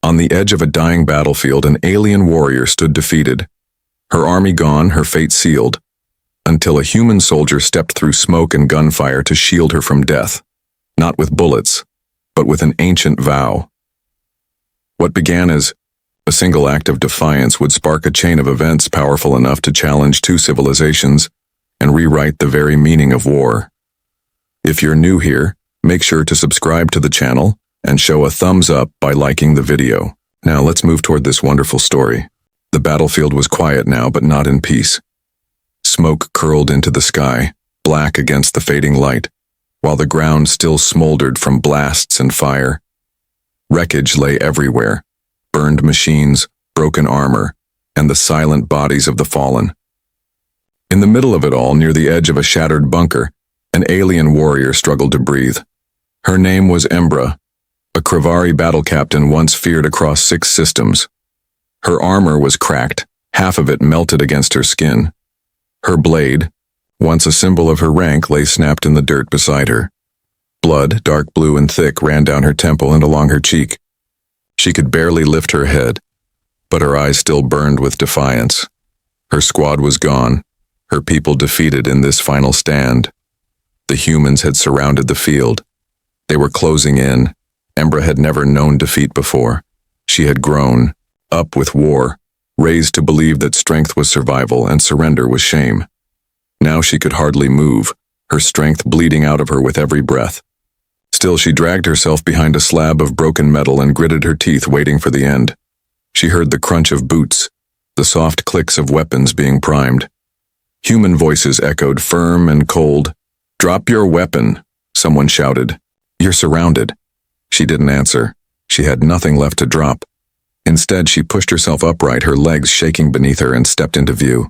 On the edge of a dying battlefield, an alien warrior stood defeated. Her army gone, her fate sealed, until a human soldier stepped through smoke and gunfire to shield her from death, not with bullets, but with an ancient vow. What began as a single act of defiance would spark a chain of events powerful enough to challenge two civilizations and rewrite the very meaning of war. If you're new here, make sure to subscribe to the channel and show a thumbs up by liking the video. Now let's move toward this wonderful story. The battlefield was quiet now, but not in peace. Smoke curled into the sky, black against the fading light, while the ground still smoldered from blasts and fire. Wreckage lay everywhere, burned machines, broken armor, and the silent bodies of the fallen. In the middle of it all, near the edge of a shattered bunker, an alien warrior struggled to breathe. Her name was Embra, a Kravari battle captain once feared across 6 systems. Her armor was cracked, half of it melted against her skin. Her blade, once a symbol of her rank, lay snapped in the dirt beside her. Blood, dark blue and thick, ran down her temple and along her cheek. She could barely lift her head, but her eyes still burned with defiance. Her squad was gone, her people defeated in this final stand. The humans had surrounded the field. They were closing in. Embra had never known defeat before. She had grown up with war, raised to believe that strength was survival and surrender was shame. Now she could hardly move, her strength bleeding out of her with every breath. Still, she dragged herself behind a slab of broken metal and gritted her teeth, waiting for the end. She heard the crunch of boots, the soft clicks of weapons being primed. Human voices echoed firm and cold. "Drop your weapon," someone shouted. "You're surrounded." She didn't answer. She had nothing left to drop. Instead, she pushed herself upright, her legs shaking beneath her, and stepped into view.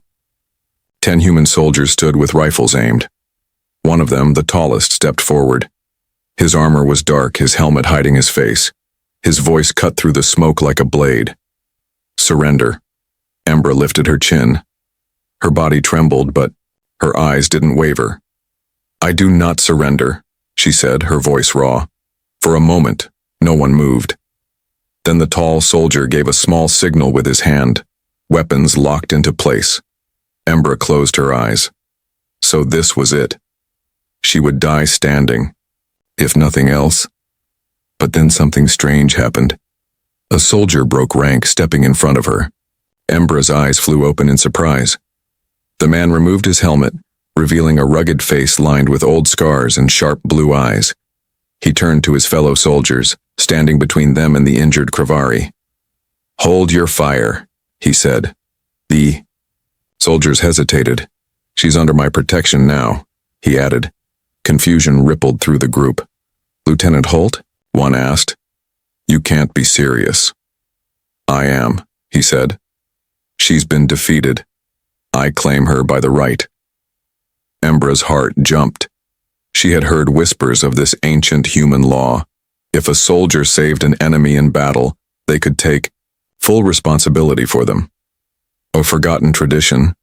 10 human soldiers stood with rifles aimed. One of them, the tallest, stepped forward. His armor was dark, his helmet hiding his face. His voice cut through the smoke like a blade. "Surrender." Embra lifted her chin. Her body trembled, but her eyes didn't waver. "I do not surrender," she said, her voice raw. For a moment, no one moved. Then the tall soldier gave a small signal with his hand. Weapons locked into place. Embra closed her eyes. So this was it. She would die standing, if nothing else. But then something strange happened. A soldier broke rank, stepping in front of her. Embra's eyes flew open in surprise. The man removed his helmet, revealing a rugged face lined with old scars and sharp blue eyes. He turned to his fellow soldiers, standing between them and the injured Kravari. "Hold your fire," he said. The soldiers hesitated. "She's under my protection now," he added. Confusion rippled through the group. "Lieutenant Holt?" one asked. "You can't be serious." "I am," he said. "She's been defeated. I claim her by the right." Embra's heart jumped. She had heard whispers of this ancient human law. If a soldier saved an enemy in battle, they could take full responsibility for them. A forgotten tradition,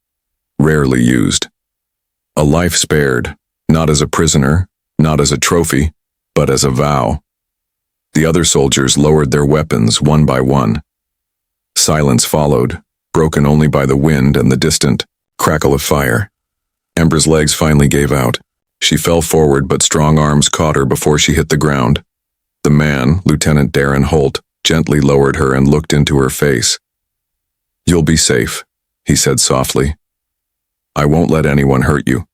rarely used. A life spared, not as a prisoner, not as a trophy, but as a vow. The other soldiers lowered their weapons one by one. Silence followed, broken only by the wind and the distant crackle of fire. Embra's legs finally gave out. She fell forward, but strong arms caught her before she hit the ground. The man, Lieutenant Darren Holt, gently lowered her and looked into her face. "You'll be safe," he said softly. "I won't let anyone hurt you."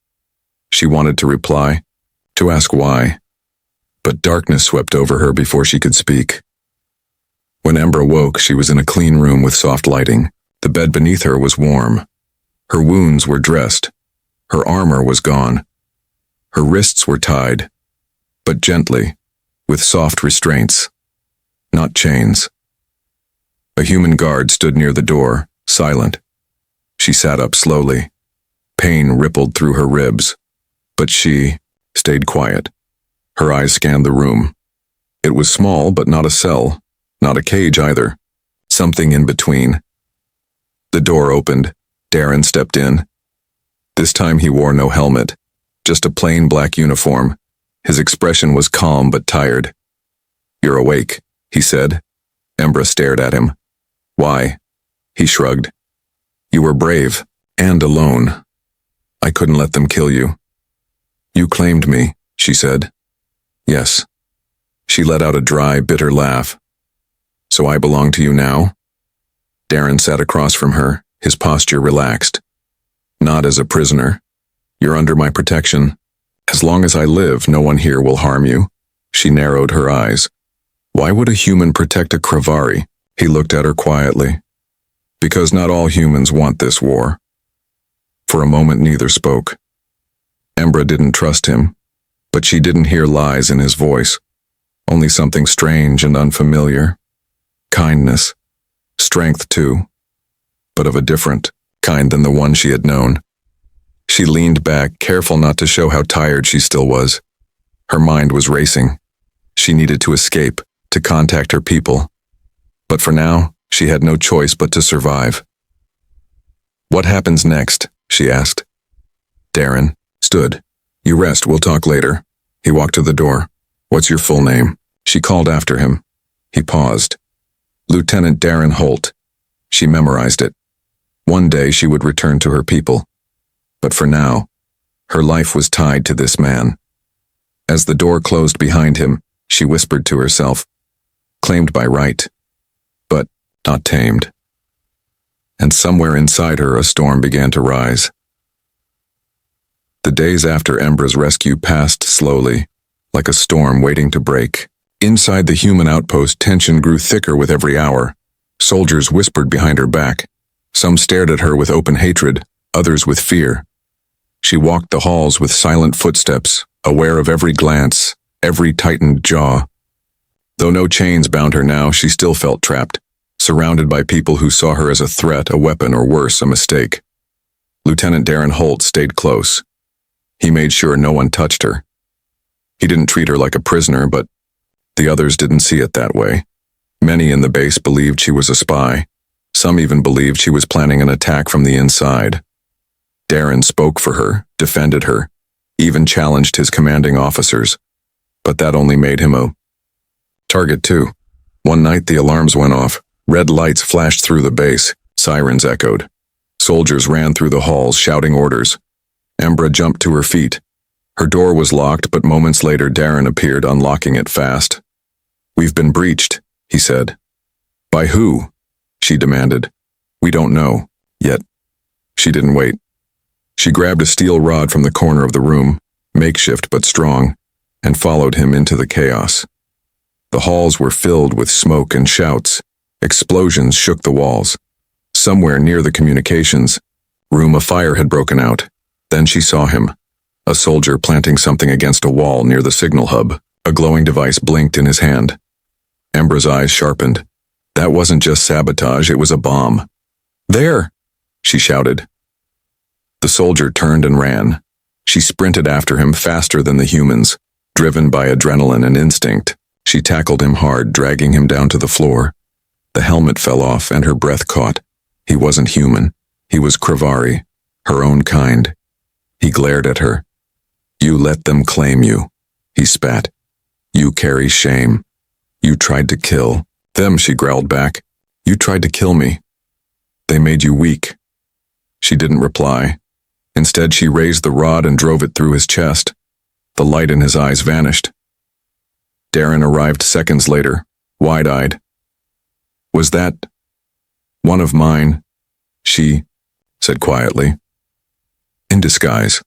She wanted to reply, to ask why, but darkness swept over her before she could speak. When Embra woke, she was in a clean room with soft lighting. The bed beneath her was warm. Her wounds were dressed. Her armor was gone. Her wrists were tied, but gently, with soft restraints, not chains. A human guard stood near the door, silent. She sat up slowly. Pain rippled through her ribs, but she stayed quiet. Her eyes scanned the room. It was small, but not a cell, not a cage either. Something in between. The door opened. Darren stepped in. This time he wore no helmet, just a plain black uniform. His expression was calm but tired. "You're awake," he said. Embra stared at him. Why? He shrugged. You were brave, and alone. I couldn't let them kill you. You claimed me, she said. Yes. She let out a dry, bitter laugh. So I belong to you now? Darren sat across from her, his posture relaxed. Not as a prisoner. You're under my protection. As long as I live, no one here will harm you. She narrowed her eyes. Why would a human protect a Kravari? He looked at her quietly. Because not all humans want this war. For a moment neither spoke. Embra didn't trust him, but she didn't hear lies in his voice. Only something strange and unfamiliar. Kindness. Strength too. But of a different kind than the one she had known. She leaned back, careful not to show how tired she still was. Her mind was racing. She needed to escape, to contact her people. But for now, she had no choice but to survive. What happens next? She asked. Darren stood. You rest, we'll talk later. He walked to the door. What's your full name? She called after him. He paused. Lieutenant Darren Holt. She memorized it. One day she would return to her people. But for now, her life was tied to this man. As the door closed behind him, she whispered to herself, claimed by right, but not tamed. And somewhere inside her a storm began to rise. The days after Embra's rescue passed slowly, like a storm waiting to break. Inside the human outpost, tension grew thicker with every hour. Soldiers whispered behind her back. Some stared at her with open hatred, others with fear. She walked the halls with silent footsteps, aware of every glance, every tightened jaw. Though no chains bound her now, she still felt trapped, surrounded by people who saw her as a threat, a weapon, or worse, a mistake. Lieutenant Darren Holt stayed close. He made sure no one touched her. He didn't treat her like a prisoner, but the others didn't see it that way. Many in the base believed she was a spy. Some even believed she was planning an attack from the inside. Darren spoke for her, defended her, even challenged his commanding officers. But that only made him a target too. One night the alarms went off. Red lights flashed through the base. Sirens echoed. Soldiers ran through the halls, shouting orders. Embra jumped to her feet. Her door was locked, but moments later Darren appeared, unlocking it fast. We've been breached, he said. By who? She demanded. We don't know, yet. She didn't wait. She grabbed a steel rod from the corner of the room, makeshift but strong, and followed him into the chaos. The halls were filled with smoke and shouts. Explosions shook the walls. Somewhere near the communications room, a fire had broken out. Then she saw him, a soldier planting something against a wall near the signal hub. A glowing device blinked in his hand. Embra's eyes sharpened. That wasn't just sabotage, it was a bomb. There! She shouted. The soldier turned and ran. She sprinted after him faster than the humans, driven by adrenaline and instinct. She tackled him hard, dragging him down to the floor. The helmet fell off and her breath caught. He wasn't human. He was Kravari, her own kind. He glared at her. You let them claim you, he spat. You carry shame. You tried to kill them, she growled back. You tried to kill me. They made you weak. She didn't reply. Instead, she raised the rod and drove it through his chest. The light in his eyes vanished. Darren arrived seconds later, wide-eyed. Was that one of mine? She said quietly. In disguise.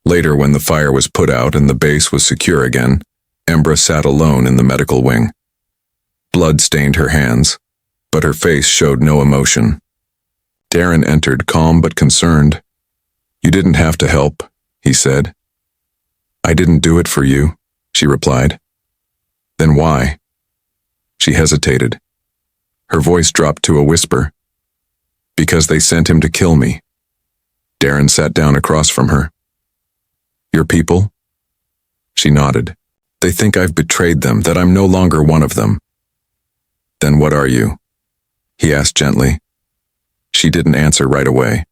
Later, when the fire was put out and the base was secure again, Embra sat alone in the medical wing. Blood stained her hands, but her face showed no emotion. Darren entered, calm but concerned. You didn't have to help, he said. I didn't do it for you, she replied. Then why? She hesitated. Her voice dropped to a whisper. Because they sent him to kill me. Darren sat down across from her. Your people? She nodded. They think I've betrayed them, that I'm no longer one of them. Then what are you? He asked gently. She didn't answer right away.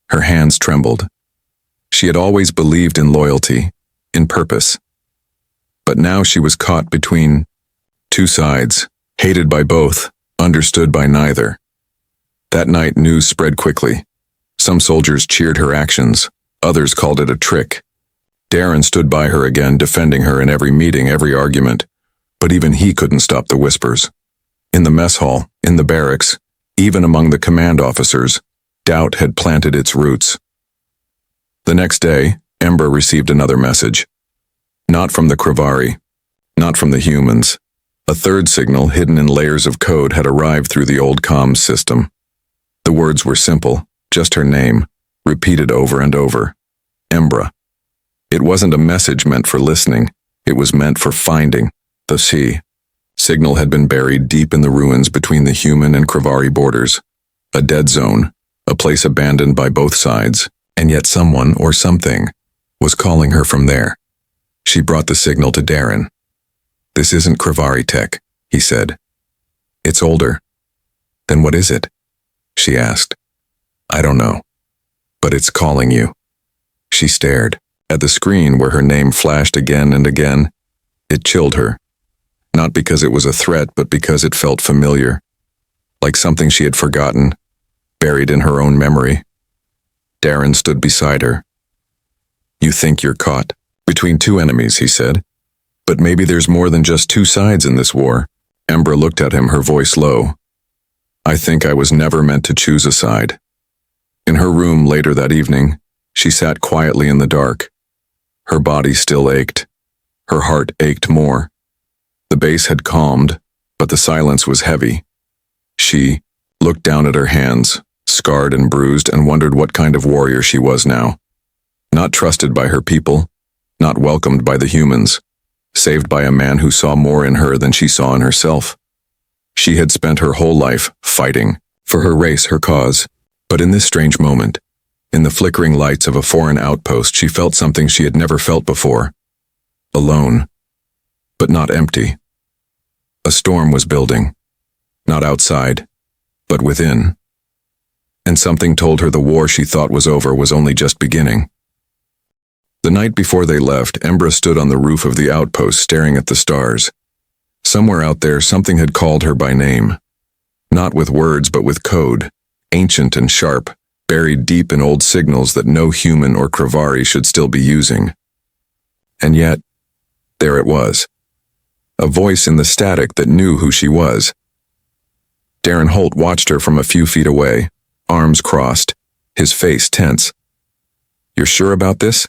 Her hands trembled. She had always believed in loyalty, in purpose. But now she was caught between two sides, Hated by both, understood by neither. That night, news spread quickly. Some soldiers cheered her actions, others called it a trick. Darren stood by her again, defending her in every meeting, every argument. But even he couldn't stop the whispers. In the mess hall, in the barracks, even among the command officers, doubt had planted its roots. The next day, Ember received another message. Not from the Kravari, not from the humans. A third signal, hidden in layers of code, had arrived through the old comms system. The words were simple, just her name, repeated over and over. Embra. It wasn't a message meant for listening, it was meant for finding. The signal had been buried deep in the ruins between the human and Kravari borders. A dead zone, a place abandoned by both sides, and yet someone or something was calling her from there. She brought the signal to Darren. This isn't Kravari tech, he said. It's older. Then what is it? She asked. I don't know. But it's calling you. She stared at the screen where her name flashed again and again. It chilled her. Not because it was a threat, but because it felt familiar. Like something she had forgotten, buried in her own memory. Darren stood beside her. You think you're caught between two enemies, he said. But maybe there's more than just two sides in this war. Ember looked at him, her voice low. I think I was never meant to choose a side. In her room later that evening, she sat quietly in the dark. Her body still ached. Her heart ached more. The bass had calmed, but the silence was heavy. She looked down at her hands, scarred and bruised, and wondered what kind of warrior she was now. Not trusted by her people, not welcomed by the humans, saved by a man who saw more in her than she saw in herself. She had spent her whole life fighting for her race, her cause. But in this strange moment, in the flickering lights of a foreign outpost, she felt something she had never felt before. Alone, but not empty. A storm was building, not outside, but within. And something told her the war she thought was over was only just beginning. The night before they left, Embra stood on the roof of the outpost staring at the stars. Somewhere out there, something had called her by name. Not with words, but with code, ancient and sharp, buried deep in old signals that no human or Kravari should still be using. And yet, there it was. A voice in the static that knew who she was. Darren Holt watched her from a few feet away, arms crossed, his face tense. You're sure about this?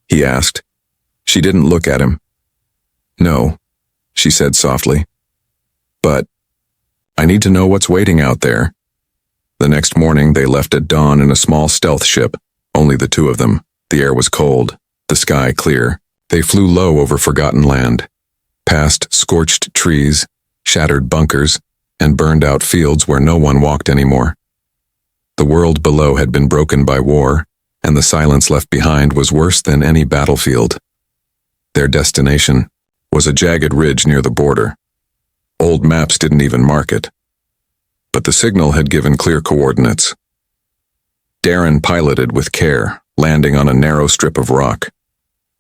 He asked. She didn't look at him. No, she said softly. But I need to know what's waiting out there. The next morning they left at dawn in a small stealth ship, only the two of them. The air was cold, the sky clear. They flew low over forgotten land, past scorched trees, shattered bunkers, and burned-out fields where no one walked anymore. The world below had been broken by war, and the silence left behind was worse than any battlefield. Their destination was a jagged ridge near the border. Old maps didn't even mark it. But the signal had given clear coordinates. Darren piloted with care, landing on a narrow strip of rock.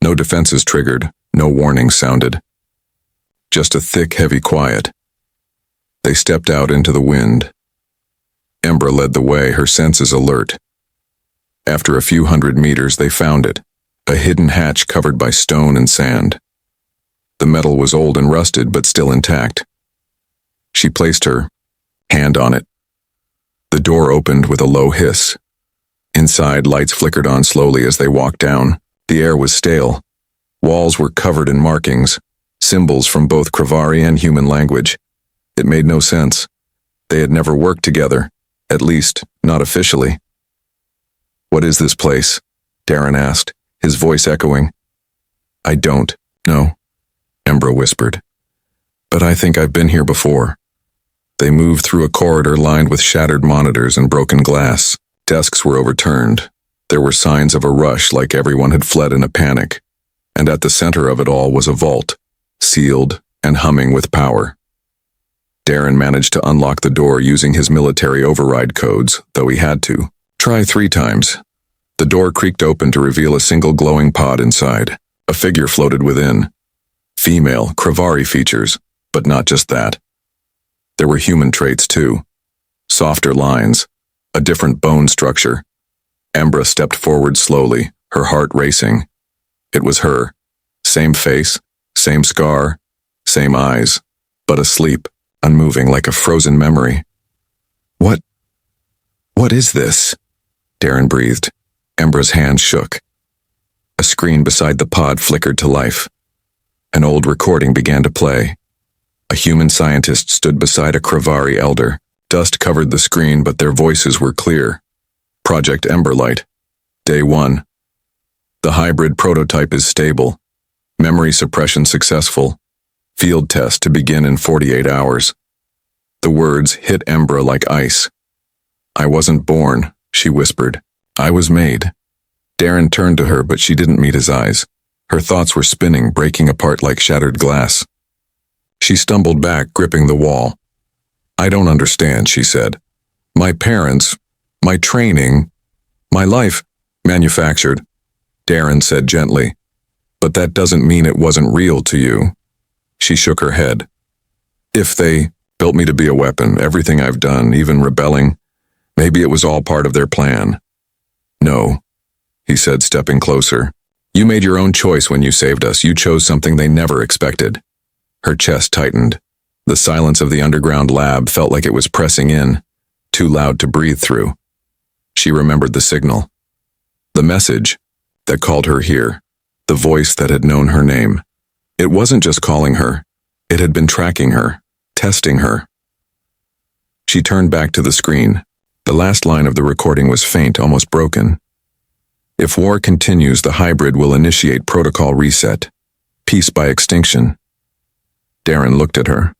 No defenses triggered, no warnings sounded. Just a thick, heavy quiet. They stepped out into the wind. Embra led the way, her senses alert. After a few hundred meters, they found it, a hidden hatch covered by stone and sand. The metal was old and rusted, but still intact. She placed her hand on it. The door opened with a low hiss. Inside, lights flickered on slowly as they walked down. The air was stale. Walls were covered in markings, symbols from both Kravari and human language. It made no sense. They had never worked together, at least, not officially. What is this place? Darren asked, his voice echoing. I don't know, Embra whispered. But I think I've been here before. They moved through a corridor lined with shattered monitors and broken glass. Desks were overturned. There were signs of a rush, like everyone had fled in a panic. And at the center of it all was a vault, sealed and humming with power. Darren managed to unlock the door using his military override codes, though he had to. Try 3 times. The door creaked open to reveal a single glowing pod inside. A figure floated within. Female, Kravari features, but not just that. There were human traits too. Softer lines, a different bone structure. Embra stepped forward slowly, her heart racing. It was her. Same face, same scar, same eyes, but asleep, unmoving like a frozen memory. What is this? Darren breathed. Embra's hand shook. A screen beside the pod flickered to life. An old recording began to play. A human scientist stood beside a Kravari elder. Dust covered the screen, but their voices were clear. Project Emberlight. Day 1. The hybrid prototype is stable. Memory suppression successful. Field test to begin in 48 hours. The words hit Embra like ice. I wasn't born, she whispered. I was made. Darren turned to her, but she didn't meet his eyes. Her thoughts were spinning, breaking apart like shattered glass. She stumbled back, gripping the wall. I don't understand, she said. My parents, my training, my life, manufactured. Darren said gently. But that doesn't mean it wasn't real to you. She shook her head. If they built me to be a weapon, everything I've done, even rebelling, maybe it was all part of their plan. No, he said, stepping closer. You made your own choice when you saved us. You chose something they never expected. Her chest tightened. The silence of the underground lab felt like it was pressing in, too loud to breathe through. She remembered the signal. The message that called her here. The voice that had known her name. It wasn't just calling her. It had been tracking her, testing her. She turned back to the screen. The last line of the recording was faint, almost broken. If war continues, the hybrid will initiate protocol reset. Peace by extinction. Darren looked at her.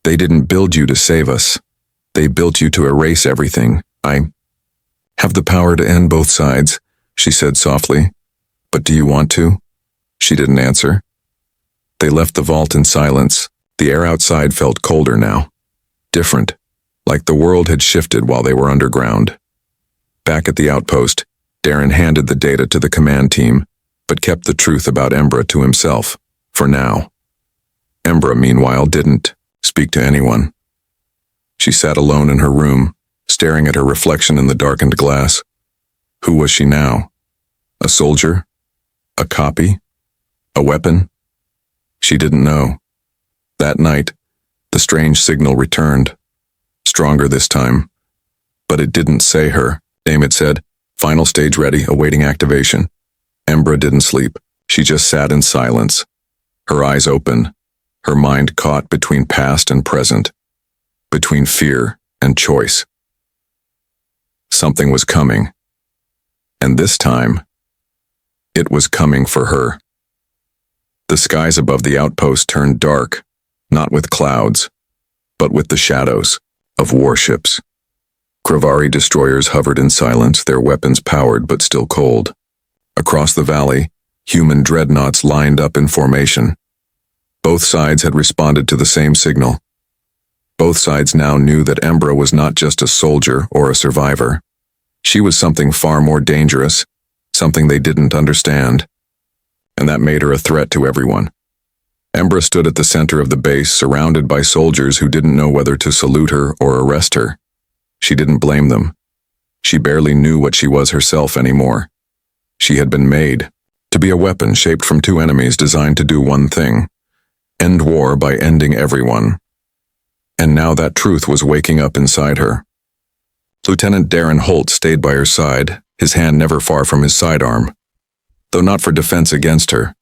They didn't build you to save us. They built you to erase everything. I have the power to end both sides, she said softly. But do you want to? She didn't answer. They left the vault in silence. The air outside felt colder now. Different. Like the world had shifted while they were underground. Back at the outpost, Darren handed the data to the command team, but kept the truth about Embra to himself, for now. Embra, meanwhile, didn't speak to anyone. She sat alone in her room, staring at her reflection in the darkened glass. Who was she now? A soldier? A copy? A weapon? She didn't know. That night, the strange signal returned. Stronger this time. But it didn't say her. Dammit said, final stage ready, awaiting activation. Embra didn't sleep. She just sat in silence. Her eyes open. Her mind caught between past and present. Between fear and choice. Something was coming. And this time, it was coming for her. The skies above the outpost turned dark, not with clouds, but with the shadows of warships. Kravari destroyers hovered in silence, their weapons powered but still cold. Across the valley, human dreadnoughts lined up in formation. Both sides had responded to the same signal. Both sides now knew that Embra was not just a soldier or a survivor. She was something far more dangerous, something they didn't understand. And that made her a threat to everyone. Embra stood at the center of the base, surrounded by soldiers who didn't know whether to salute her or arrest her. She didn't blame them. She barely knew what she was herself anymore. She had been made to be a weapon shaped from two enemies designed to do one thing: end war by ending everyone. And now that truth was waking up inside her. Lieutenant Darren Holt stayed by her side, his hand never far from his sidearm, though not for defense against her.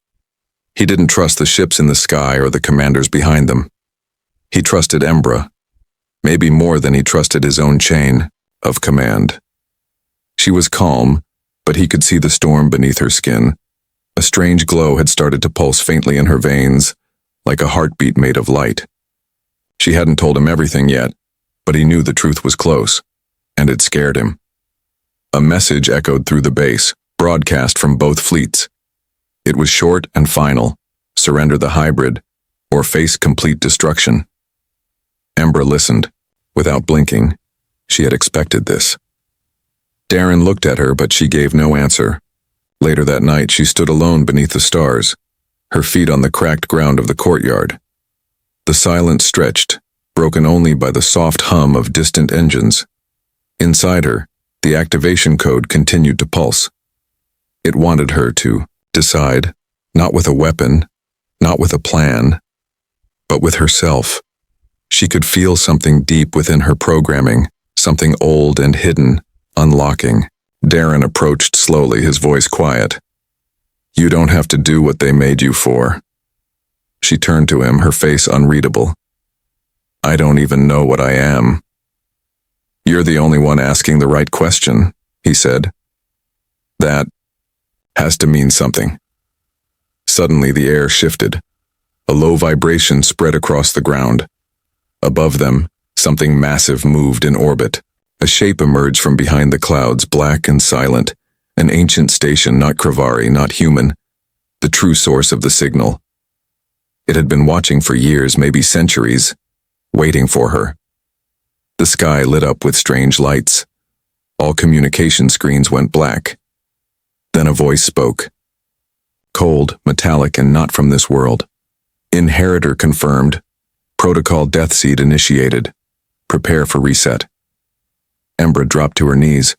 He didn't trust the ships in the sky or the commanders behind them. He trusted Embra, maybe more than he trusted his own chain of command. She was calm, but he could see the storm beneath her skin. A strange glow had started to pulse faintly in her veins, like a heartbeat made of light. She hadn't told him everything yet, but he knew the truth was close, and it scared him. A message echoed through the base, broadcast from both fleets. It was short and final: surrender the hybrid, or face complete destruction. Embra listened, without blinking. She had expected this. Darren looked at her, but she gave no answer. Later that night, she stood alone beneath the stars, her feet on the cracked ground of the courtyard. The silence stretched, broken only by the soft hum of distant engines. Inside her, the activation code continued to pulse. It wanted her to decide, not with a weapon, not with a plan, but with herself. She could feel something deep within her programming, something old and hidden, unlocking. Darren approached slowly, his voice quiet. "You don't have to do what they made you for." She turned to him, her face unreadable. "I don't even know what I am." "You're the only one asking the right question," he said. "That has to mean something." Suddenly the air shifted. A low vibration spread across the ground. Above them, something massive moved in orbit. A shape emerged from behind the clouds, black and silent. An ancient station, not Kravari, not human. The true source of the signal. It had been watching for years, maybe centuries, waiting for her. The sky lit up with strange lights. All communication screens went black. Then a voice spoke. Cold, metallic, and not from this world. Inheritor confirmed. Protocol death seed initiated. Prepare for reset. Embra dropped to her knees,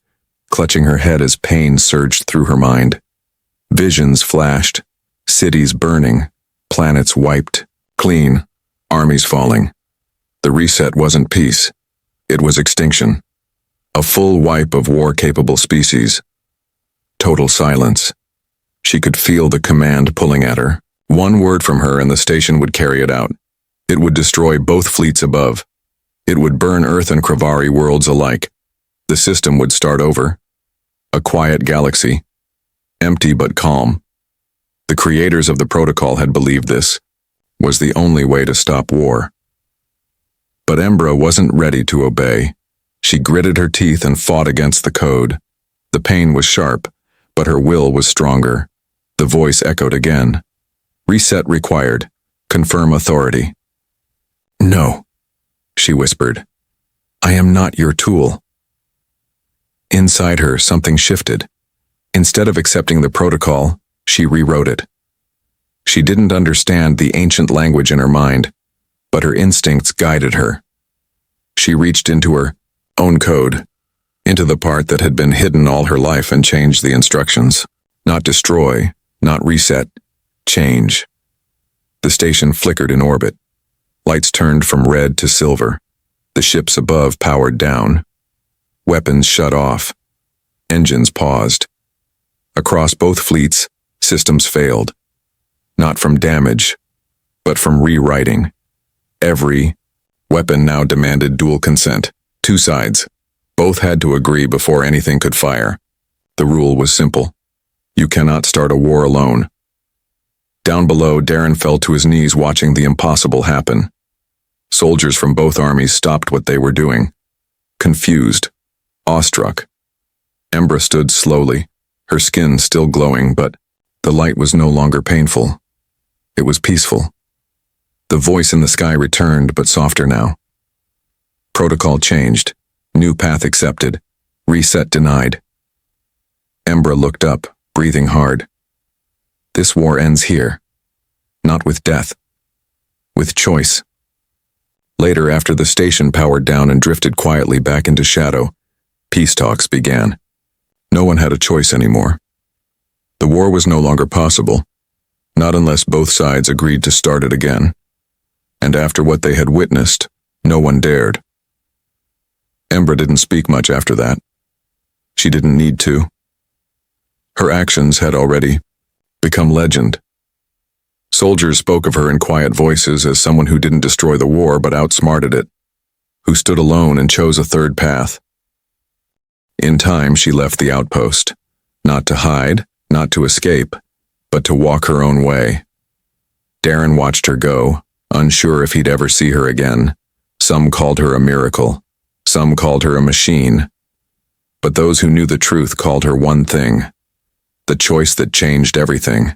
clutching her head as pain surged through her mind. Visions flashed. Cities burning. Planets wiped. Clean. Armies falling. The reset wasn't peace. It was extinction. A full wipe of war-capable species. Total silence. She could feel the command pulling at her. One word from her and the station would carry it out. It would destroy both fleets above. It would burn Earth and Kravari worlds alike. The system would start over. A quiet galaxy. Empty but calm. The creators of the protocol had believed this was the only way to stop war. But Embra wasn't ready to obey. She gritted her teeth and fought against the code. The pain was sharp, but her will was stronger. The voice echoed again. Reset required. Confirm authority. "No," she whispered. "I am not your tool." Inside her, something shifted. Instead of accepting the protocol, she rewrote it. She didn't understand the ancient language in her mind, but her instincts guided her. She reached into her own code, into the part that had been hidden all her life, and changed the instructions. Not destroy, not reset, change. The station flickered in orbit. Lights turned from red to silver. The ships above powered down. Weapons shut off. Engines paused. Across both fleets, systems failed. Not from damage, but from rewriting. Every weapon now demanded dual consent. Two sides. Both had to agree before anything could fire. The rule was simple. You cannot start a war alone. Down below, Darren fell to his knees watching the impossible happen. Soldiers from both armies stopped what they were doing. Confused. Awestruck. Embra stood slowly, her skin still glowing, but the light was no longer painful. It was peaceful. The voice in the sky returned, but softer now. Protocol changed. New path accepted. Reset denied. Embra looked up, breathing hard. This war ends here. Not with death. With choice. Later, after the station powered down and drifted quietly back into shadow, peace talks began. No one had a choice anymore. The war was no longer possible, not unless both sides agreed to start it again. And after what they had witnessed, no one dared. Embra didn't speak much after that. She didn't need to. Her actions had already become legend. Soldiers spoke of her in quiet voices as someone who didn't destroy the war but outsmarted it, who stood alone and chose a third path. In time, she left the outpost, not to hide, not to escape, but to walk her own way. Darren watched her go, unsure if he'd ever see her again. Some called her a miracle. Some called her a machine. But those who knew the truth called her one thing: the choice that changed everything.